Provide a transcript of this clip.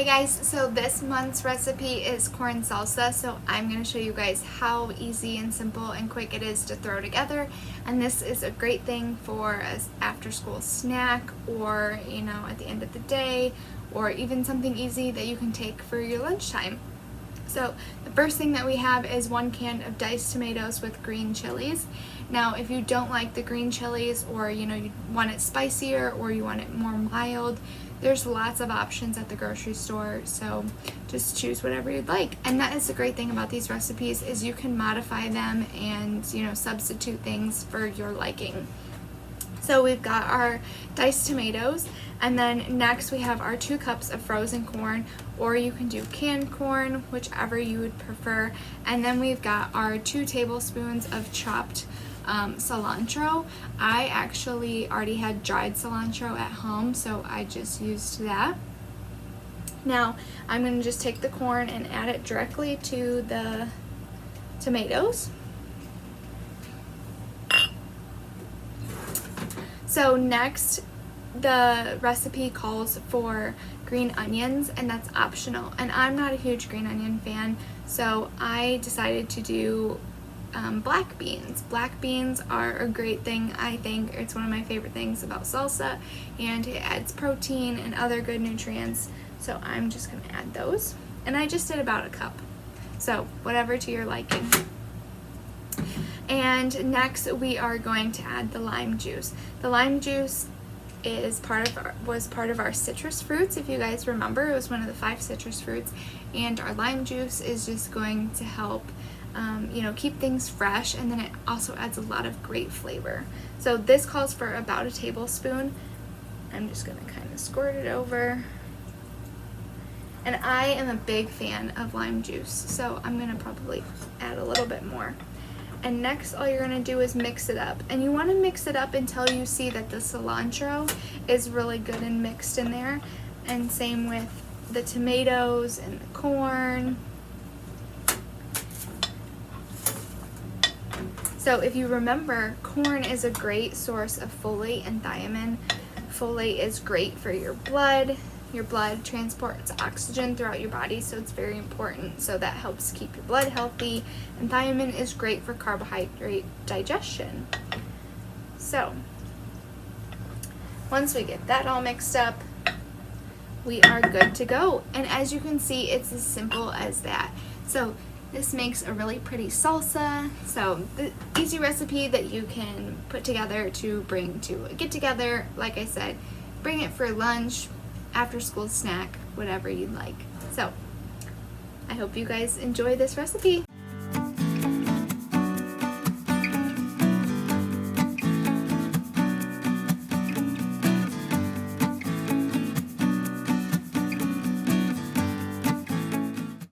guys, so this month's recipe is corn salsa, so I'm going to show you guys how easy and simple and quick it is to throw together. And this is a great thing for an after school snack, or at the end of the day, or even something easy that you can take for your lunchtime. So the first thing that we have is 1 can of diced tomatoes with green chilies. Now if you don't like the green chilies, or you want it spicier or you want it more mild, there's lots of options at the grocery store, so just choose whatever you'd like. And that is the great thing about these recipes, is you can modify them and substitute things for your liking. So we've got our diced tomatoes, and then next we have our 2 cups of frozen corn, or you can do canned corn, whichever you would prefer. And then we've got our 2 tablespoons of chopped cilantro. I actually already had dried cilantro at home, so I just used that. Now I'm going to just take the corn and add it directly to the tomatoes. So next, the recipe calls for green onions, and that's optional. And I'm not a huge green onion fan, so I decided to do black beans. Black beans are a great thing, I think. It's one of my favorite things about salsa, and it adds protein and other good nutrients. So I'm just going to add those. And I just did about a cup, so whatever to your liking. And next we are going to add the lime juice. The lime juice was part of our citrus fruits. If you guys remember, it was one of the 5 citrus fruits, and our lime juice is just going to help keep things fresh, and then it also adds a lot of great flavor. So this calls for about a tablespoon. I'm just going to kind of squirt it over. And I am a big fan of lime juice, so I'm going to probably add a little bit more. And next, all you're going to do is mix it up. And you want to mix it up until you see that the cilantro is really good and mixed in there. And same with the tomatoes and the corn. So if you remember, corn is a great source of folate and thiamine. Folate is great for your blood. Your blood transports oxygen throughout your body, so it's very important. So that helps keep your blood healthy. And thiamine is great for carbohydrate digestion. So once we get that all mixed up, we are good to go. And as you can see, it's as simple as that. So this makes a really pretty salsa. So the easy recipe that you can put together to bring to a get-together. Like I said, bring it for lunch, after school snack, whatever you'd like. So I hope you guys enjoy this recipe.